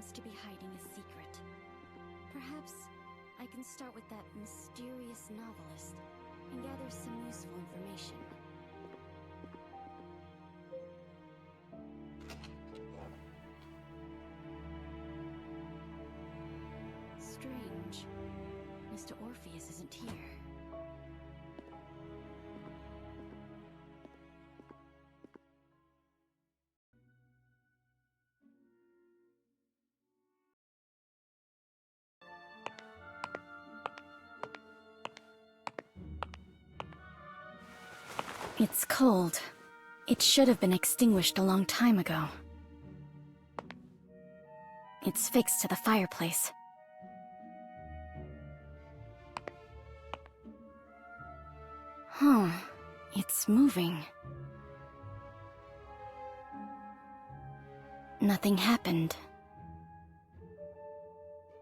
has to be hiding a secret. Perhaps I can start with that mysterious novelist and gather some useful information. Strange. Mr. Orpheus isn't here. It's cold. It should have been extinguished a long time ago. It's fixed to the fireplace. Huh. It's moving. Nothing happened.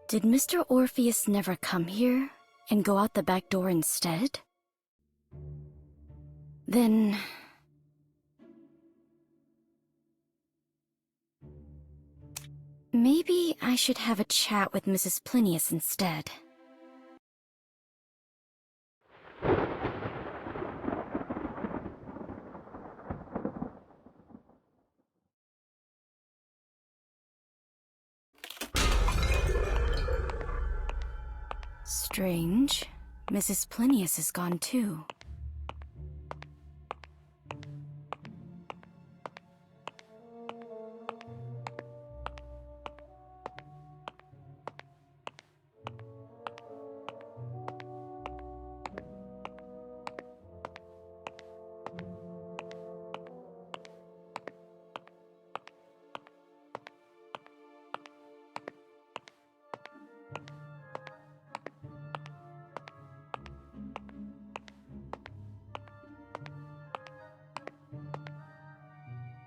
Did Mr. Orpheus never come here and go out the back door instead? Then... maybe I should have a chat with Mrs. Plinius instead. Strange. Mrs. Plinius is gone too.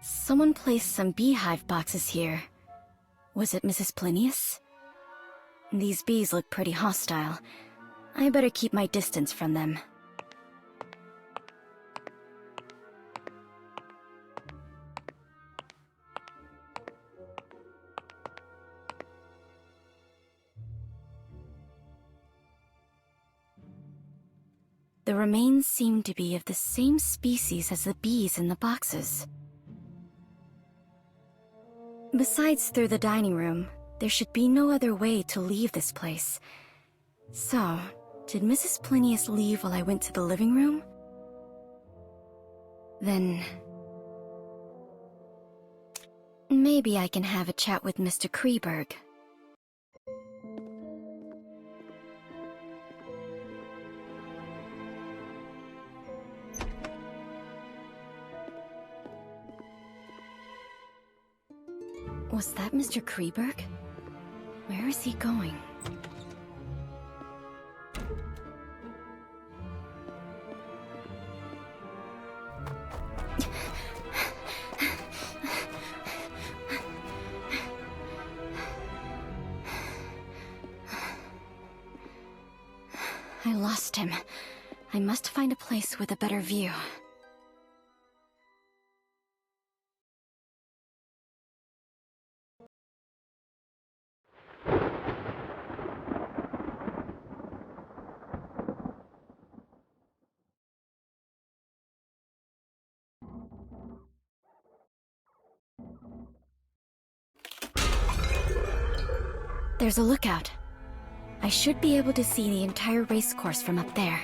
Someone placed some beehive boxes here. Was it Mrs. Plinius? These bees look pretty hostile. I better keep my distance from them. The remains seem to be of the same species as the bees in the boxes. Besides through the dining room, there should be no other way to leave this place. So, did Mrs. Plinius leave while I went to the living room? Then... maybe I can have a chat with Mr. Kreberg. Was that Mr. Kreberg? Where is he going? I lost him. I must find a place with a better view. There's a lookout. I should be able to see the entire race course from up there.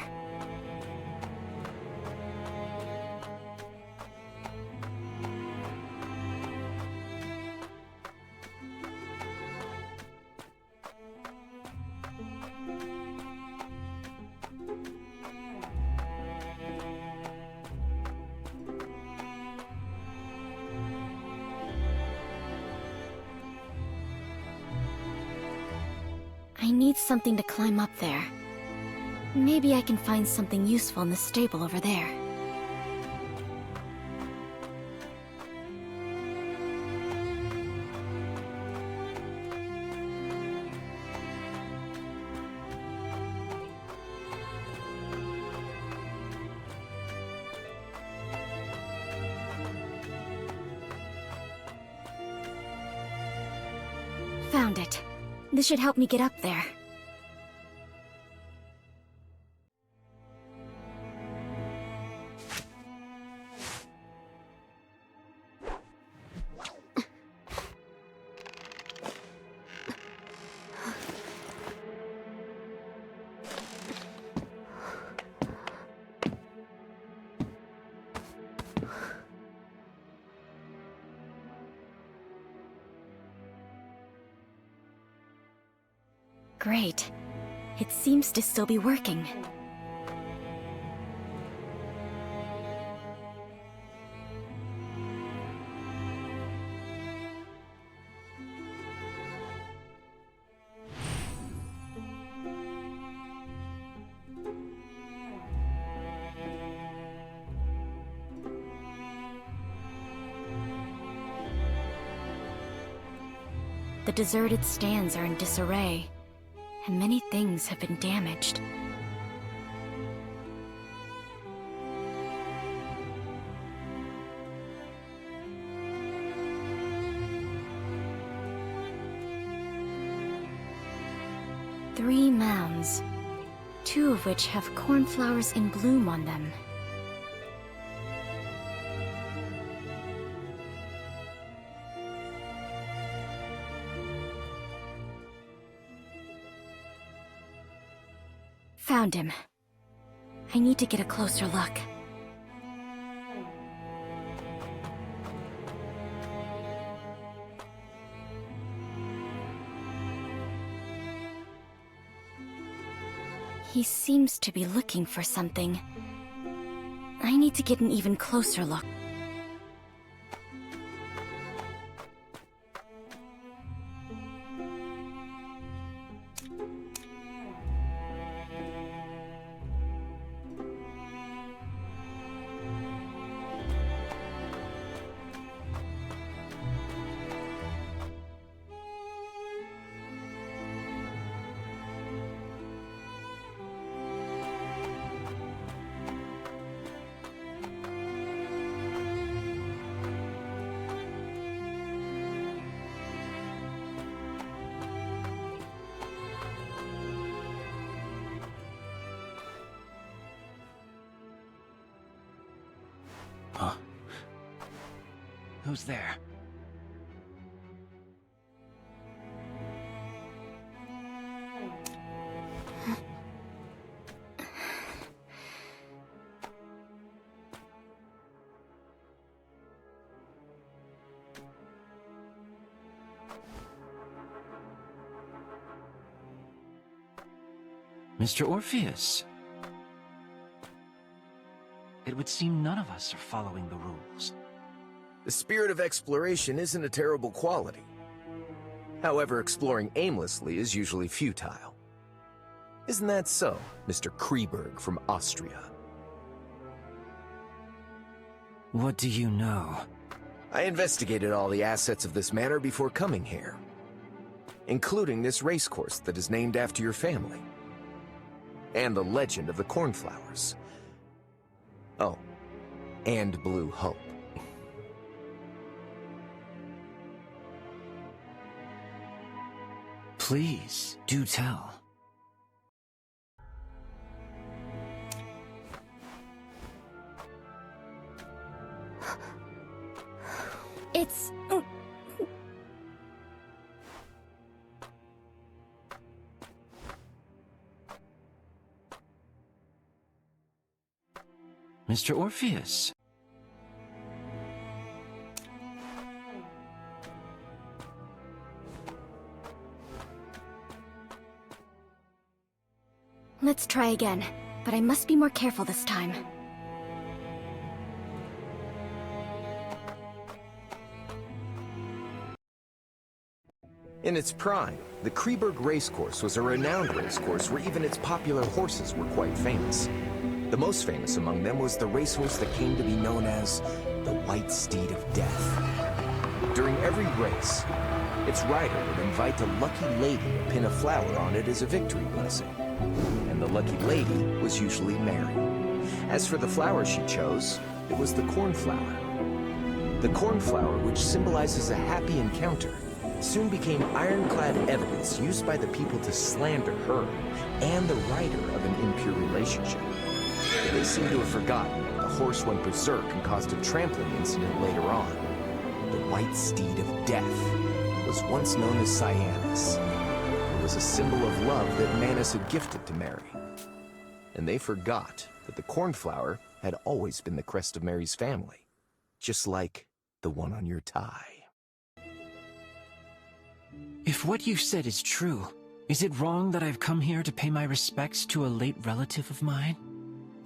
I need something to climb up there. Maybe I can find something useful in the stable over there. Found it. This should help me get up there. Great. It seems to still be working. The deserted stands are in disarray, and many things have been damaged. Three mounds, two of which have cornflowers in bloom on them. Found him. I need to get a closer look. He seems to be looking for something. I need to get an even closer look. Huh? Who's there? Mr. Orpheus. It would seem none of us are following the rules. The spirit of exploration isn't a terrible quality. However, exploring aimlessly is usually futile. Isn't that so, Mr. Kreberg from Austria? What do you know? I investigated all the assets of this manor before coming here, including this racecourse that is named after your family, and the legend of the cornflowers. Oh, and Blue Hope. Please, do tell. It's... Mr. Orpheus. Let's try again, but I must be more careful this time. In its prime, the Kreberg racecourse was a renowned racecourse where even its popular horses were quite famous. The most famous among them was the racehorse that came to be known as the White Steed of Death. During every race, its rider would invite a lucky lady to pin a flower on it as a victory blessing. And the lucky lady was usually Mary. As for the flower she chose, it was the cornflower. The cornflower, which symbolizes a happy encounter, soon became ironclad evidence used by the people to slander her and the writer of an impure relationship. They seem to have forgotten that the horse went berserk and caused a trampling incident later on. The white steed of death was once known as Cyanus. It was a symbol of love that Manus had gifted to Mary. And they forgot that the cornflower had always been the crest of Mary's family, just like the one on your tie. If what you said is true, is it wrong that I've come here to pay my respects to a late relative of mine?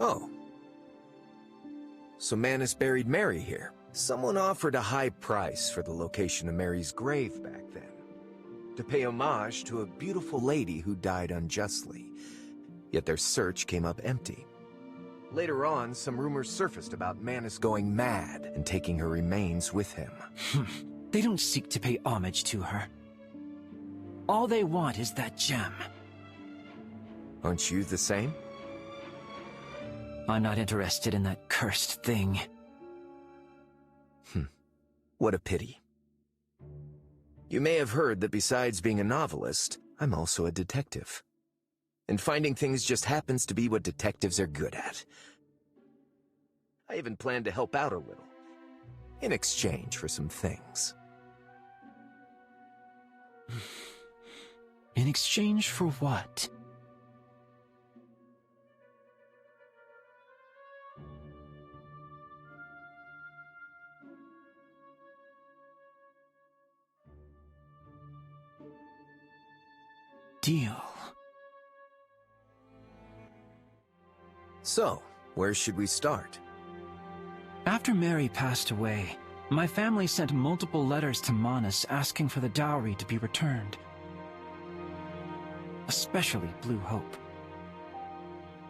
Oh. So Manus buried Mary here. Someone offered a high price for the location of Mary's grave back then, to pay homage to a beautiful lady who died unjustly. Yet their search came up empty. Later on, some rumors surfaced about Manus going mad and taking her remains with him. They don't seek to pay homage to her. All they want is that gem. Aren't you the same? I'm not interested in that cursed thing. What a pity. You may have heard that besides being a novelist, I'm also a detective. And finding things just happens to be what detectives are good at. I even plan to help out a little, in exchange for some things. In exchange for what? Deal. So, where should we start? After Mary passed away, my family sent multiple letters to Manus asking for the dowry to be returned. Especially Blue Hope.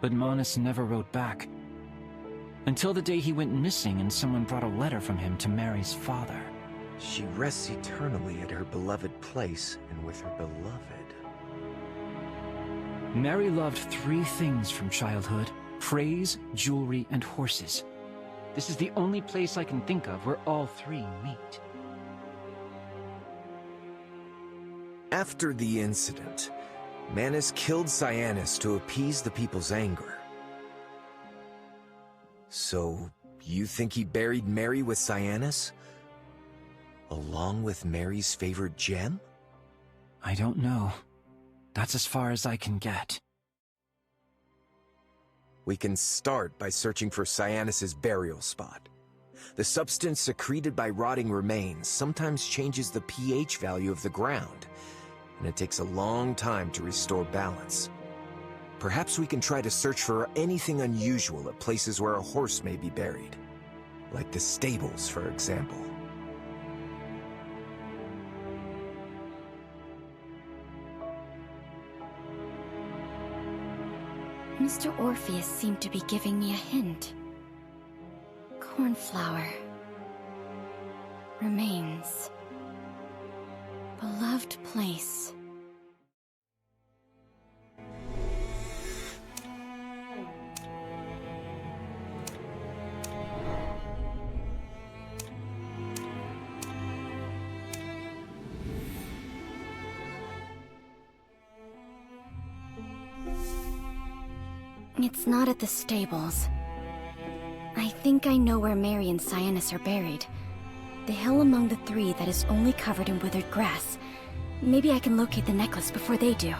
But Manus never wrote back. Until the day he went missing and someone brought a letter from him to Mary's father. She rests eternally at her beloved place and with her beloved. Mary loved 3 things from childhood: praise, jewelry, and horses. This is the only place I can think of where all 3 meet. After the incident, Manus killed Cyanus to appease the people's anger. So, you think he buried Mary with Cyanus? Along with Mary's favorite gem? I don't know. That's as far as I can get. We can start by searching for Cyanus's burial spot. The substance secreted by rotting remains sometimes changes the pH value of the ground, and it takes a long time to restore balance. Perhaps we can try to search for anything unusual at places where a horse may be buried, like the stables, for example. Mr. Orpheus seemed to be giving me a hint. Cornflower. Remains. Beloved place. It's not at the stables. I think I know where Mary and Cyanus are buried. The hill among the 3 that is only covered in withered grass. Maybe I can locate the necklace before they do.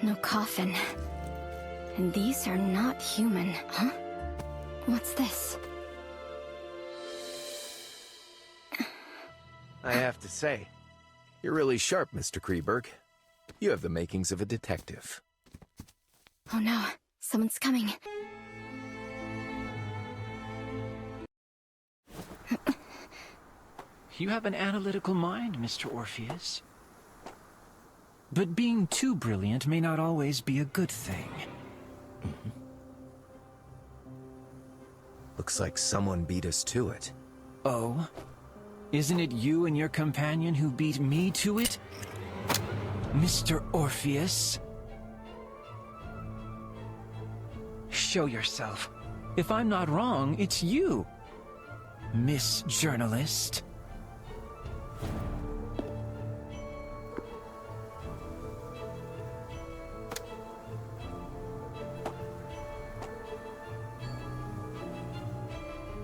No coffin. And these are not human, huh? What's this? I have to say, you're really sharp, Mr. Kreberg. You have the makings of a detective. Oh no, someone's coming. You have an analytical mind, Mr. Orpheus. But being too brilliant may not always be a good thing. Looks like someone beat us to it. Oh? Isn't it you and your companion who beat me to it? Mr. Orpheus? Show yourself. If I'm not wrong, it's you, Miss Journalist.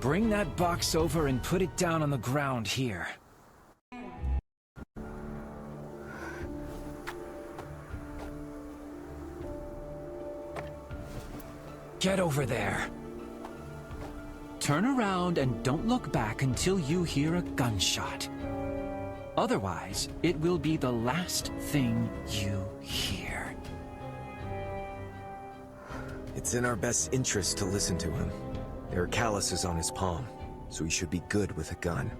Bring that box over and put it down on the ground here. Get over there. Turn around and don't look back until you hear a gunshot. Otherwise, it will be the last thing you hear. It's in our best interest to listen to him. There are calluses on his palm, so he should be good with a gun.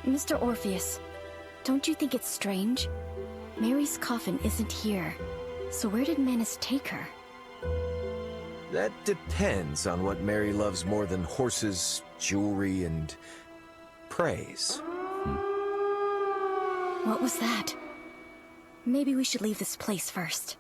Mr. Orpheus, don't you think it's strange? Mary's coffin isn't here, so where did Manus take her? That depends on what Mary loves more than horses, jewelry, and praise. What was that? Maybe we should leave this place first.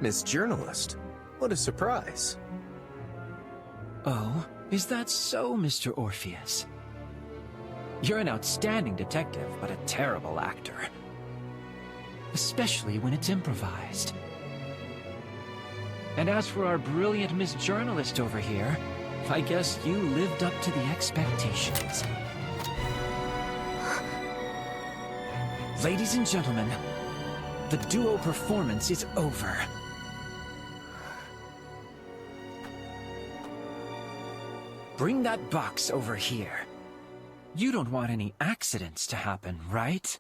Miss Journalist, what a surprise. Oh, is that so, Mr. Orpheus? You're an outstanding detective, but a terrible actor. Especially when it's improvised. And as for our brilliant Miss Journalist over here, I guess you lived up to the expectations. Ladies and gentlemen, the duo performance is over. Bring that box over here. You don't want any accidents to happen, right?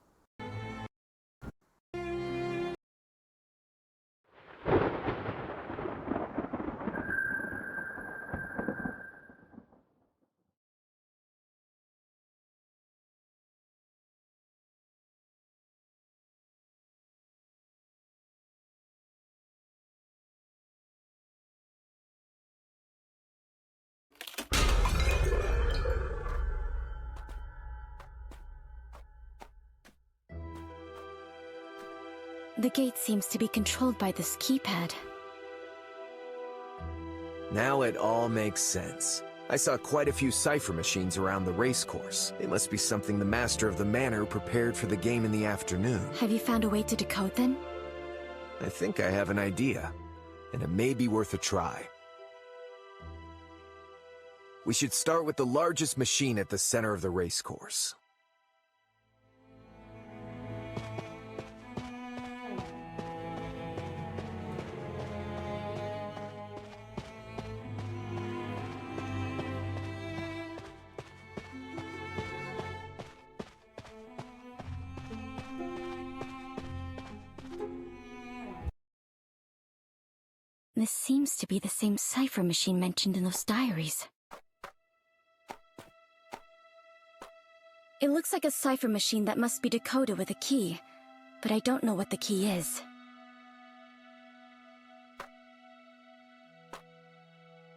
The gate seems to be controlled by this keypad. Now it all makes sense. I saw quite a few cipher machines around the racecourse. It must be something the master of the manor prepared for the game in the afternoon. Have you found a way to decode them? I think I have an idea, and it may be worth a try. We should start with the largest machine at the center of the racecourse. This seems to be the same cipher machine mentioned in those diaries. It looks like a cipher machine that must be decoded with a key, but I don't know what the key is.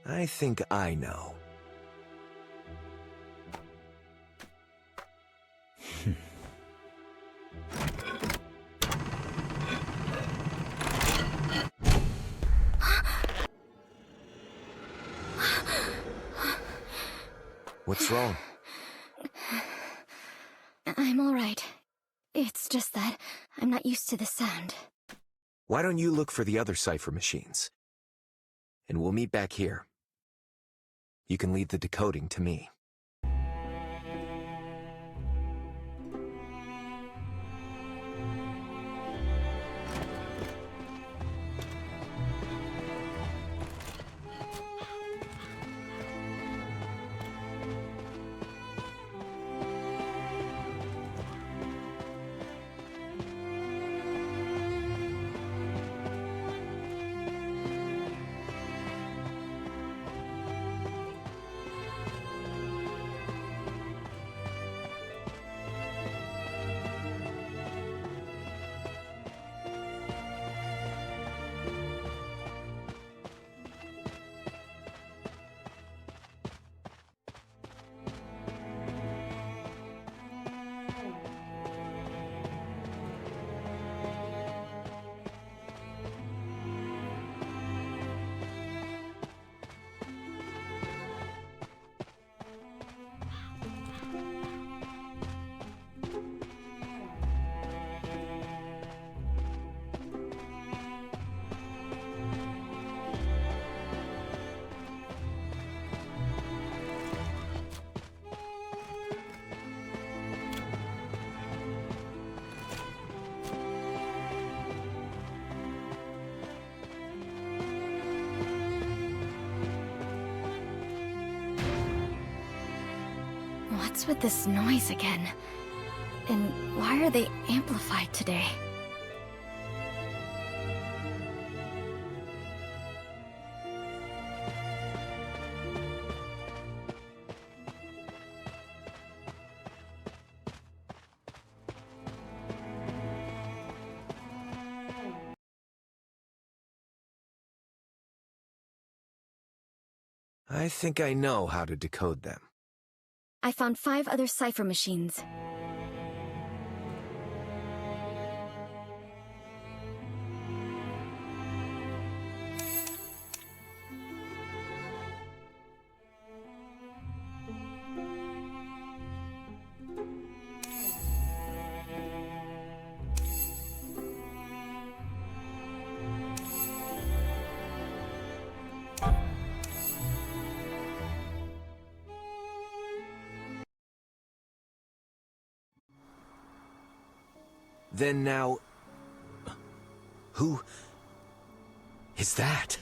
I think I know. What's wrong? I'm all right. It's just that I'm not used to the sound. Why don't you look for the other cipher machines? And we'll meet back here. You can leave the decoding to me. What's with this noise again? And why are they amplified today? I think I know how to decode them. I found 5 other cipher machines. Then now... Who... is that?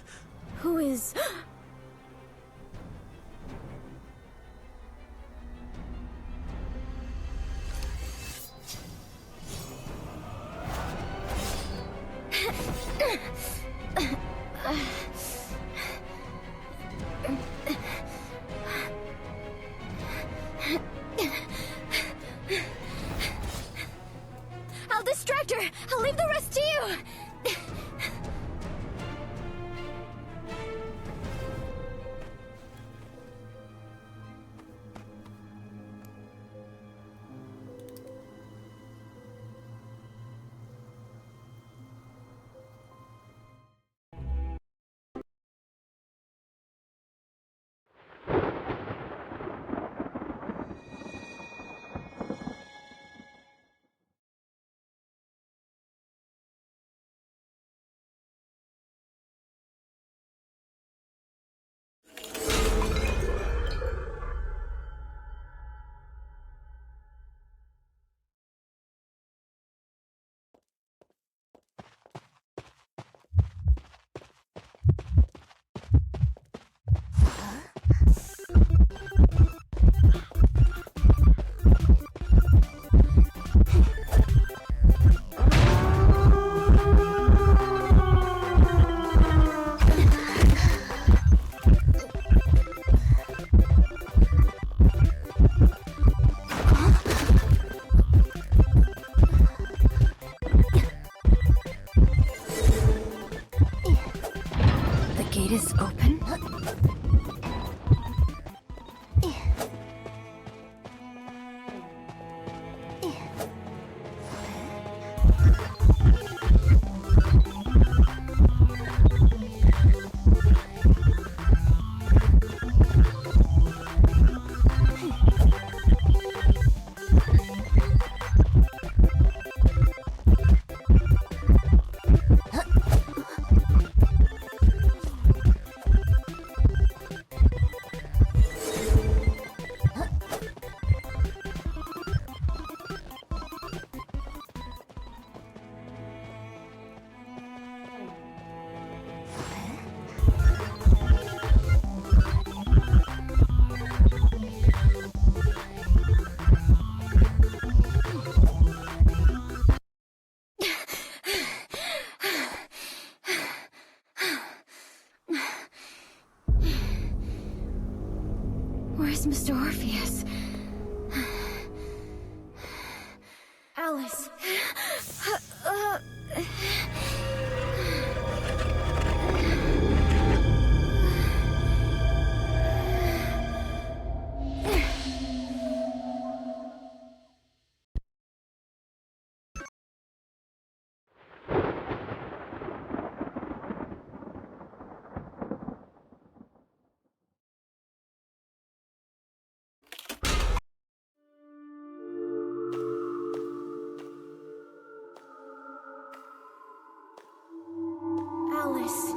Who is... I'll distract her! I'll leave the rest to you! gate is open? Mr. Orpheus. Alice. Alice.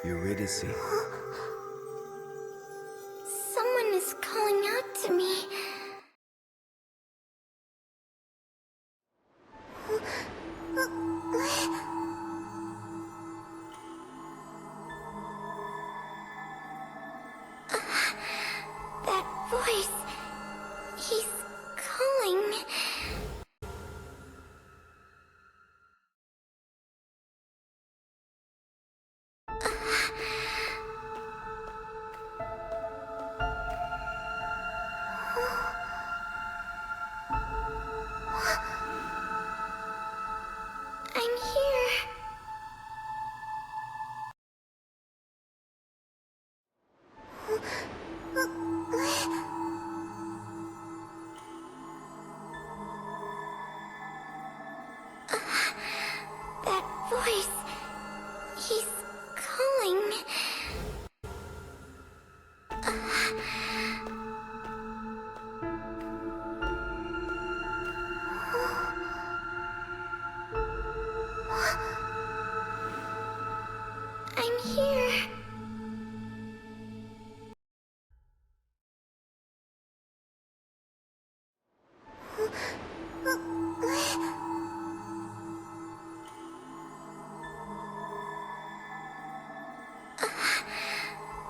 Eurydice. Someone is calling out to me. That voice. He's calling. I'm here. That voice. He's calling. I'm here.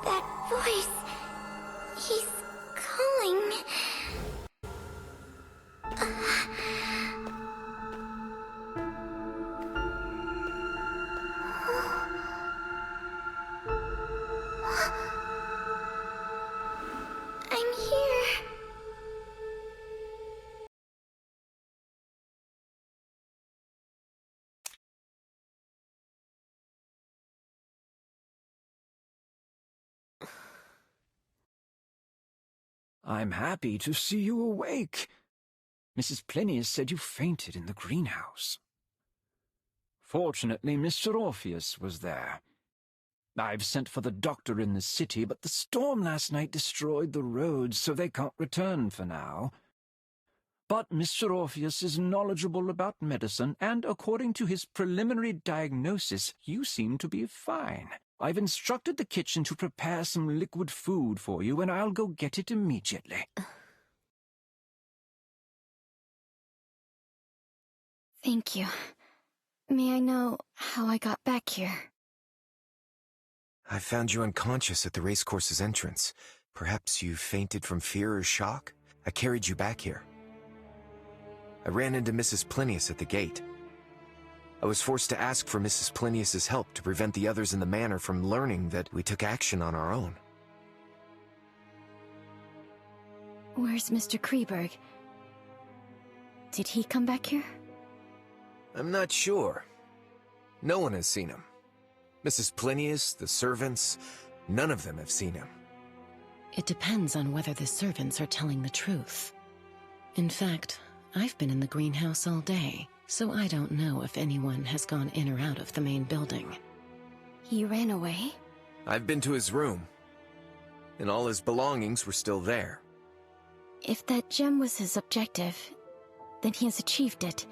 That voice. He's calling. I'm here. I'm happy to see you awake. Mrs. Plinius said you fainted in the greenhouse. Fortunately, Mr. Orpheus was there. I've sent for the doctor in the city, but the storm last night destroyed the roads, so they can't return for now. But Mr. Orpheus is knowledgeable about medicine, and according to his preliminary diagnosis, you seem to be fine. I've instructed the kitchen to prepare some liquid food for you, and I'll go get it immediately. Thank you. May I know how I got back here? I found you unconscious at the racecourse's entrance. Perhaps you fainted from fear or shock? I carried you back here. I ran into Mrs. Plinius at the gate. I was forced to ask for Mrs. Plinius's help to prevent the others in the manor from learning that we took action on our own. Where's Mr. Kreberg? Did he come back here? I'm not sure. No one has seen him. Mrs. Plinius, the servants, none of them have seen him. It depends on whether the servants are telling the truth. In fact, I've been in the greenhouse all day, so I don't know if anyone has gone in or out of the main building. He ran away? I've been to his room, and all his belongings were still there. If that gem was his objective, then he has achieved it.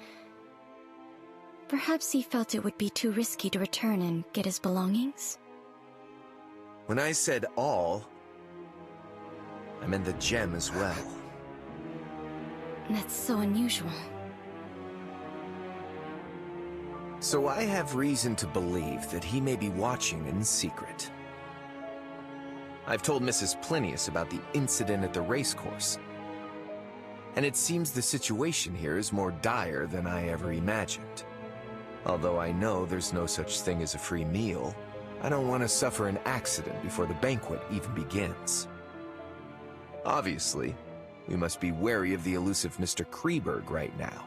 Perhaps he felt it would be too risky to return and get his belongings? When I said all, I meant the gem as well. That's so unusual. So I have reason to believe that he may be watching in secret. I've told Mrs. Plinius about the incident at the racecourse, and it seems the situation here is more dire than I ever imagined. Although I know there's no such thing as a free meal, I don't want to suffer an accident before the banquet even begins. Obviously, we must be wary of the elusive Mr. Kreberg right now.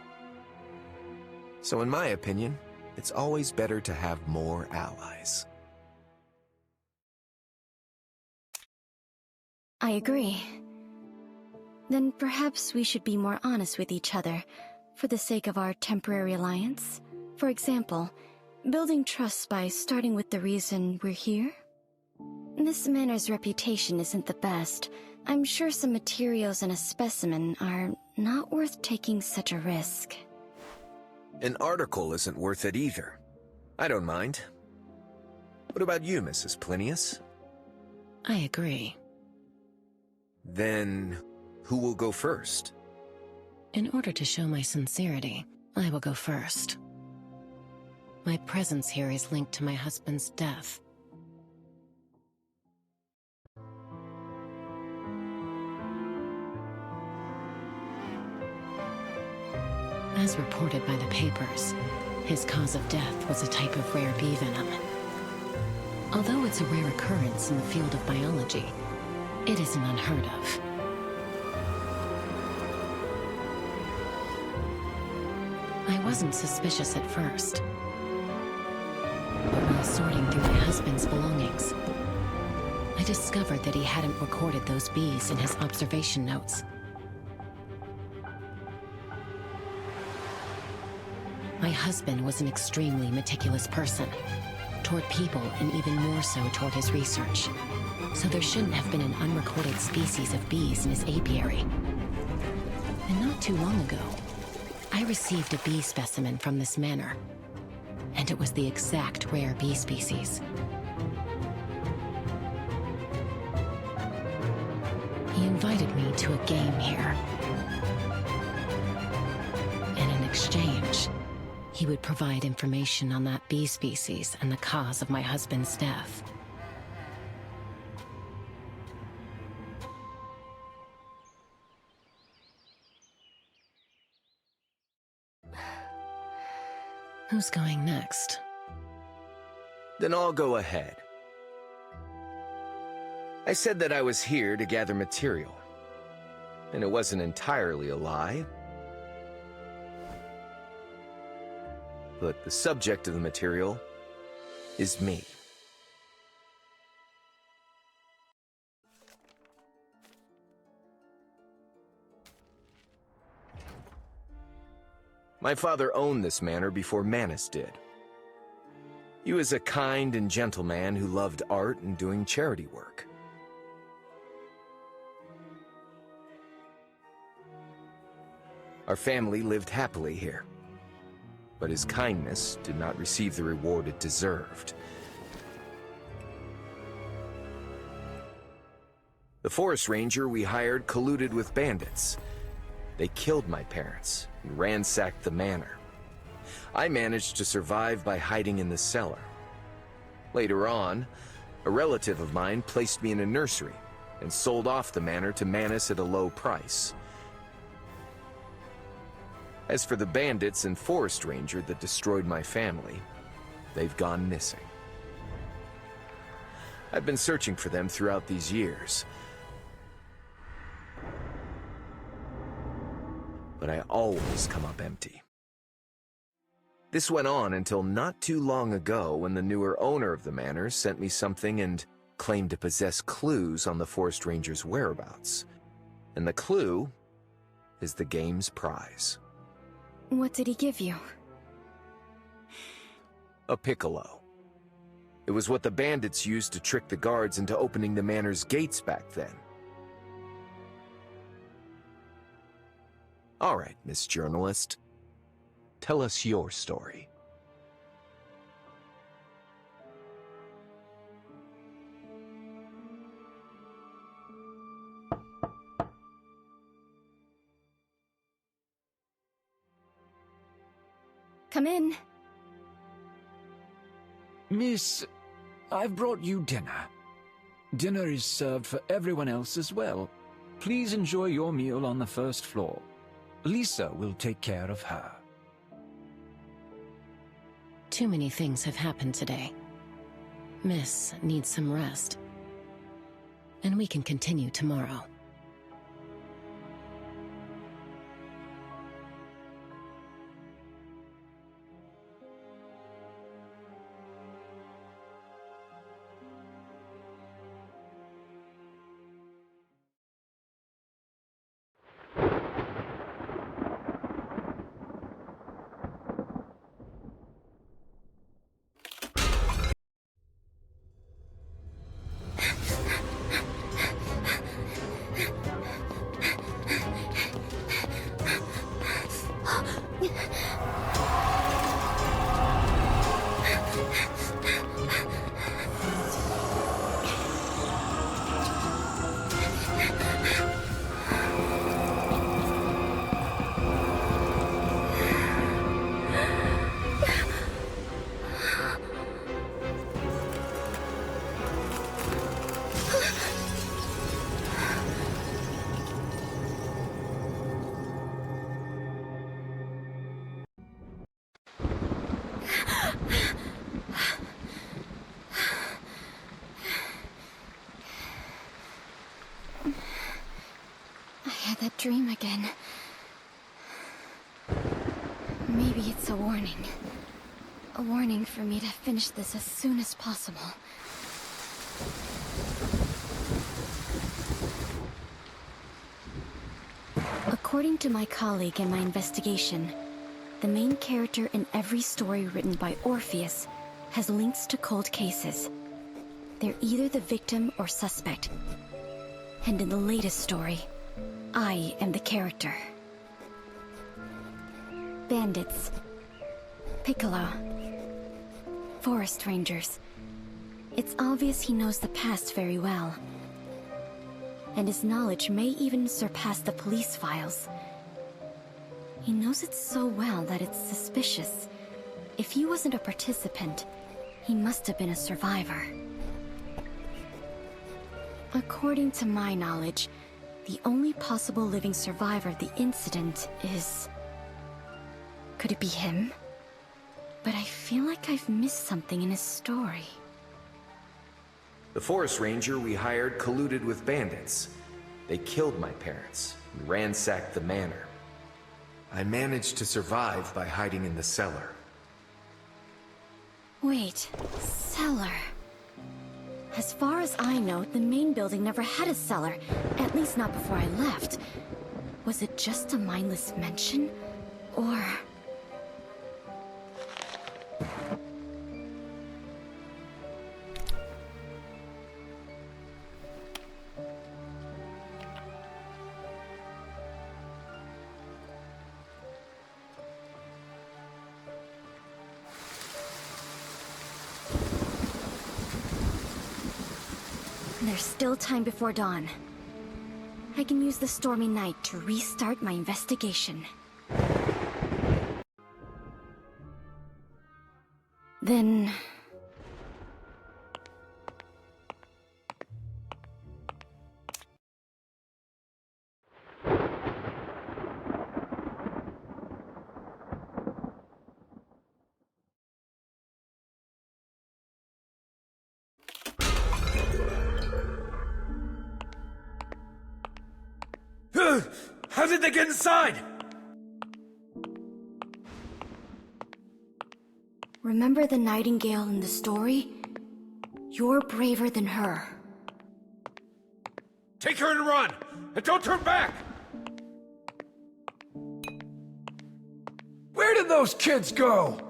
So in my opinion, it's always better to have more allies. I agree. Then perhaps we should be more honest with each other, for the sake of our temporary alliance. For example, building trust by starting with the reason we're here? This manor's reputation isn't the best. I'm sure some materials and a specimen are not worth taking such a risk. An article isn't worth it either. I don't mind. What about you, Mrs. Plinius? I agree. Then, who will go first? In order to show my sincerity, I will go first. My presence here is linked to my husband's death. As reported by the papers, his cause of death was a type of rare bee venom. Although it's a rare occurrence in the field of biology, it isn't unheard of. I wasn't suspicious at first. But while sorting through my husband's belongings, I discovered that he hadn't recorded those bees in his observation notes. My husband was an extremely meticulous person, toward people and even more so toward his research. So there shouldn't have been an unrecorded species of bees in his apiary. And not too long ago, I received a bee specimen from this manor, and it was the exact rare bee species. He invited me to a game here. And in exchange, he would provide information on that bee species and the cause of my husband's death. Who's going next? Then I'll go ahead. I said that I was here to gather material, and it wasn't entirely a lie. But the subject of the material is me. My father owned this manor before Manus did. He was a kind and gentle man who loved art and doing charity work. Our family lived happily here, but his kindness did not receive the reward it deserved. The forest ranger we hired colluded with bandits. They killed my parents and ransacked the manor. I managed to survive by hiding in the cellar. Later on, a relative of mine placed me in a nursery and sold off the manor to Manus at a low price. As for the bandits and forest ranger that destroyed my family, they've gone missing. I've been searching for them throughout these years, but I always come up empty. This went on until not too long ago when the newer owner of the manor sent me something and claimed to possess clues on the forest ranger's whereabouts. And the clue is the game's prize. What did he give you? A piccolo. It was what the bandits used to trick the guards into opening the manor's gates back then. All right, Miss Journalist. Tell us your story. Come in. Miss, I've brought you dinner. Dinner is served for everyone else as well. Please enjoy your meal on the first floor. Lisa will take care of her. Too many things have happened today. Miss needs some rest. And we can continue tomorrow. That dream again. Maybe it's a warning. A warning for me to finish this as soon as possible. According to my colleague in my investigation, the main character in every story written by Orpheus has links to cold cases. They're either the victim or suspect. And in the latest story, I am the character. Bandits. Piccolo. Forest rangers. It's obvious he knows the past very well. And his knowledge may even surpass the police files. He knows it so well that it's suspicious. If he wasn't a participant, he must have been a survivor. According to my knowledge, the only possible living survivor of the incident is... Could it be him? But I feel like I've missed something in his story. The forest ranger we hired colluded with bandits. They killed my parents and ransacked the manor. I managed to survive by hiding in the cellar. Wait, cellar. As far as I know, the main building never had a cellar, at least not before I left. Was it just a mindless mention? Or... There's still time before dawn. I can use the stormy night to restart my investigation. Then... How did they get inside? Remember the nightingale in the story? You're braver than her. Take her and run! And don't turn back! Where did those kids go?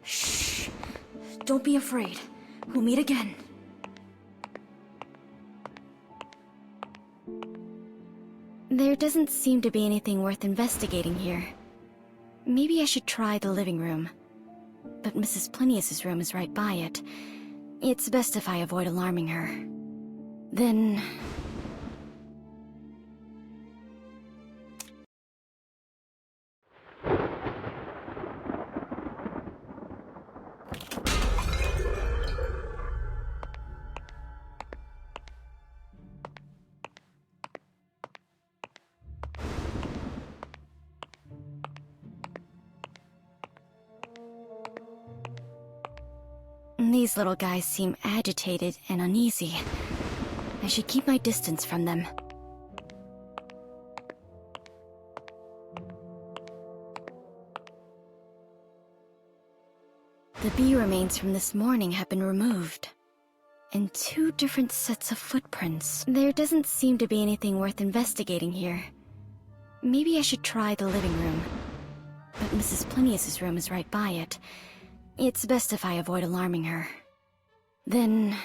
Shh. Don't be afraid. We'll meet again. There doesn't seem to be anything worth investigating here. Maybe I should try the living room. But Mrs. Plinius's room is right by it. It's best if I avoid alarming her. Then... These little guys seem agitated and uneasy. I should keep my distance from them. The bee remains from this morning have been removed. And 2 different sets of footprints. There doesn't seem to be anything worth investigating here. Maybe I should try the living room. But Mrs. Plinius's room is right by it. It's best if I avoid alarming her. Then...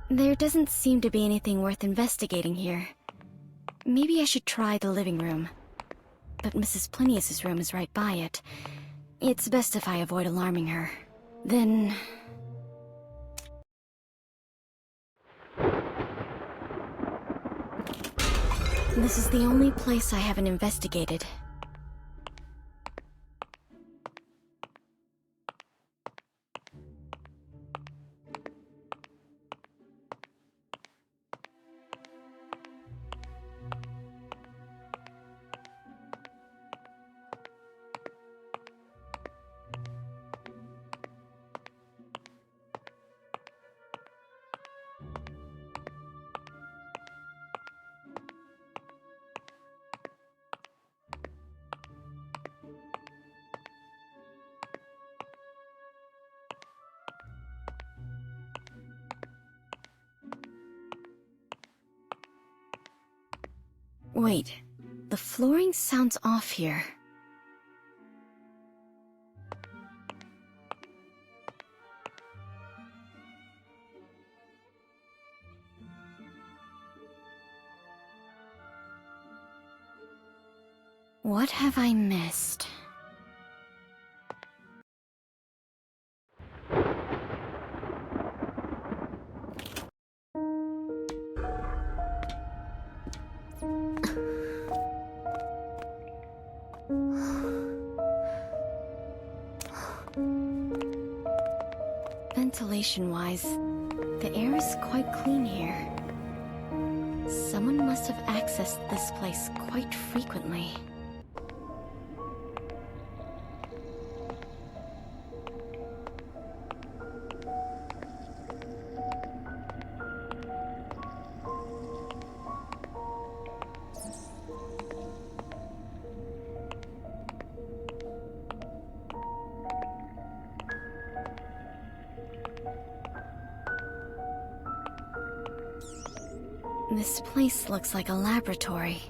There doesn't seem to be anything worth investigating here. Maybe I should try the living room. But Mrs. Plinius's room is right by it. It's best if I avoid alarming her. Then... This is the only place I haven't investigated. Wait, the flooring sounds off here. What have I missed? Ventilation-wise, the air is quite clean here. Someone must have accessed this place quite frequently. This place looks like a laboratory.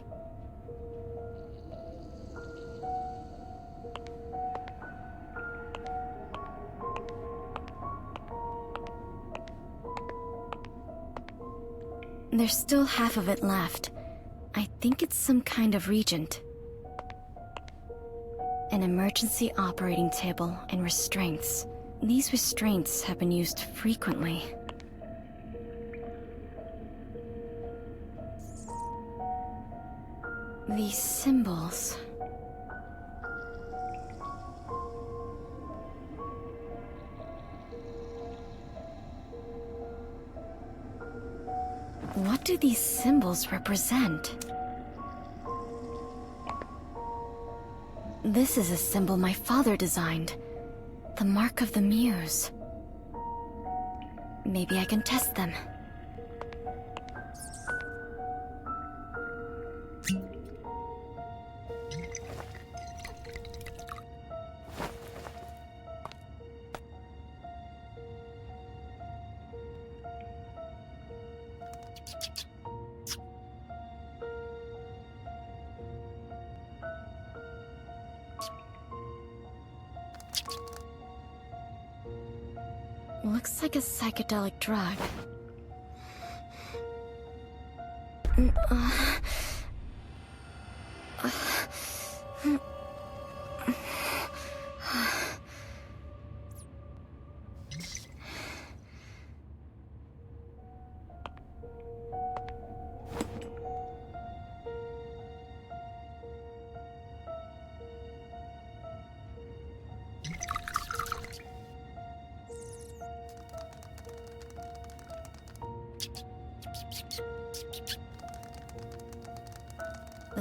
There's still half of it left. I think it's some kind of reagent. An emergency operating table and restraints. These restraints have been used frequently. These symbols... What do these symbols represent? This is a symbol my father designed. The mark of the Muse. Maybe I can test them. Looks like a psychedelic drug.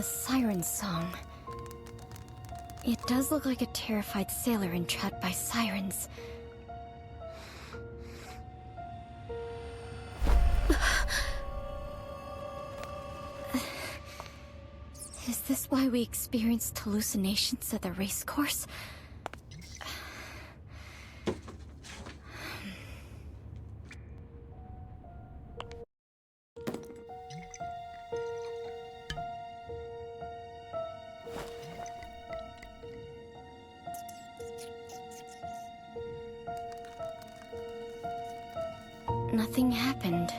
The siren song. It does look like a terrified sailor entrapped by sirens. Is this why we experienced hallucinations at the race course? Nothing happened.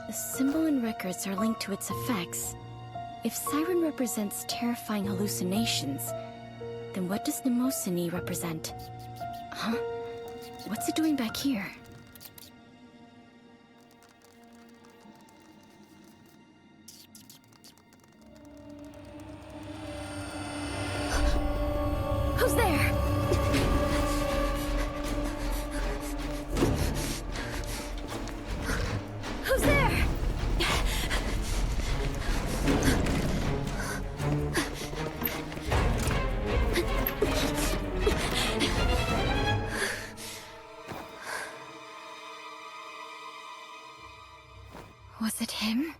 The symbol and records are linked to its effects. If Siren represents terrifying hallucinations, then what does Mnemosyne represent? Huh? What's it doing back here? Who's there? Who's there? Was it him?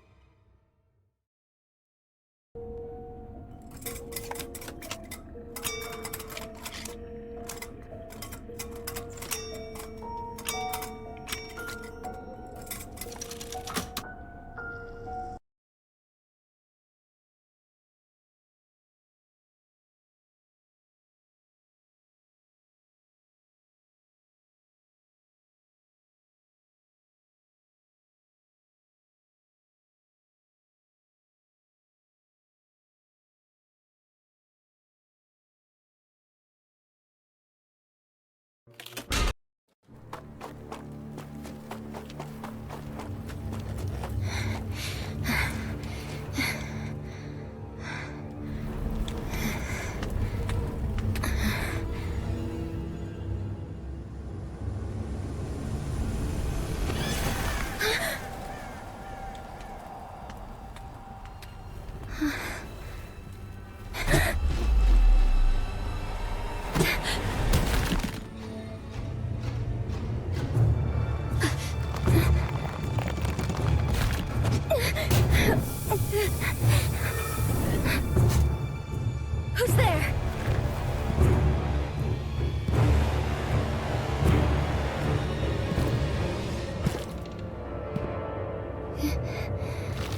Who's there?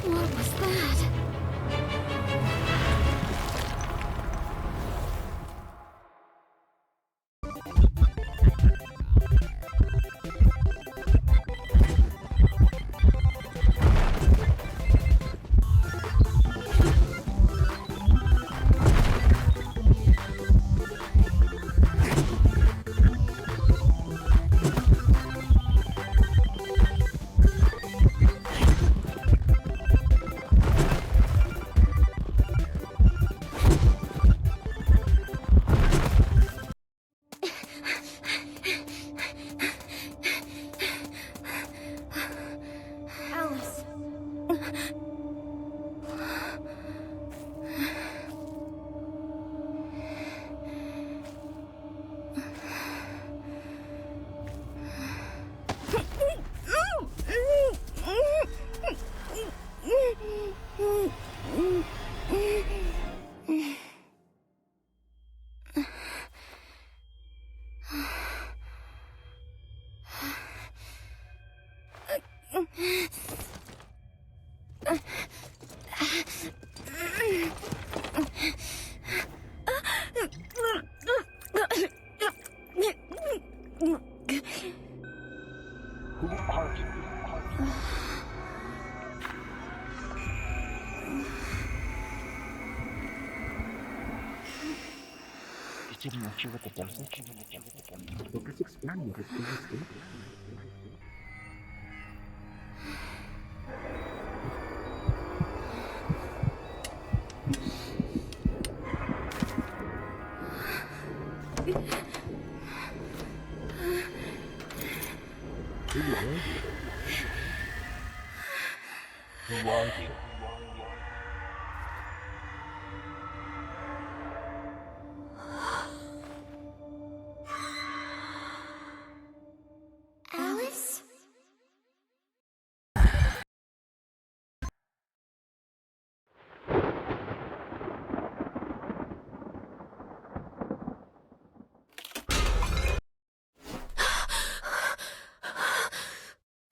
What was that? Alice. Who are you? Did you not hear what the dosage? What this experiment is doing? 좋아하죠. Alice?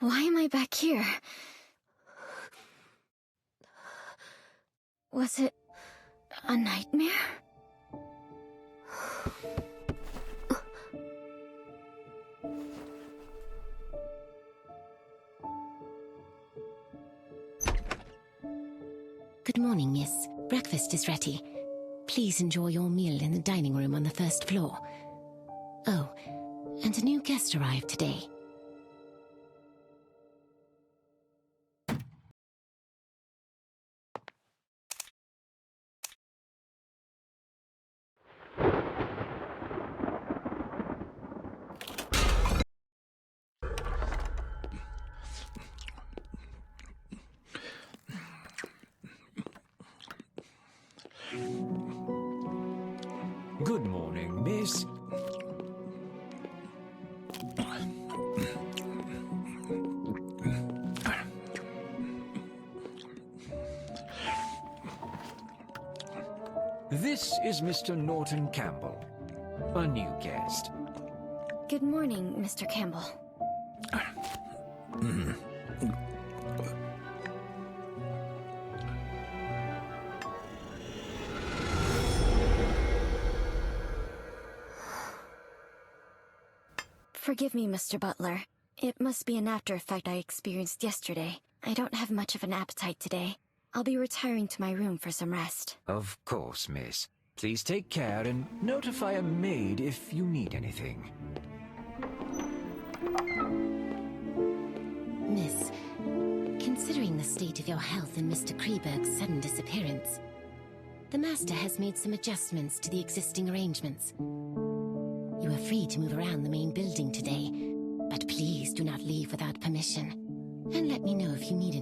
Why am I back here? Was it a nightmare? Good morning, miss. Breakfast is ready. Please enjoy your meal in the dining room on the first floor. Oh, and a new guest arrived today. Good morning, miss. This is Mr. Norton Campbell, a new guest. Good morning, Mr. Campbell. Forgive me, Mr. Butler. It must be an after effect I experienced yesterday. I don't have much of an appetite today. I'll be retiring to my room for some rest. Of course, miss. Please take care and notify a maid if you need anything. Miss, considering the state of your health and Mr. Kreberg's sudden disappearance, the Master has made some adjustments to the existing arrangements. You are free to move around the main building today, but please do not leave without permission. And let me know if you need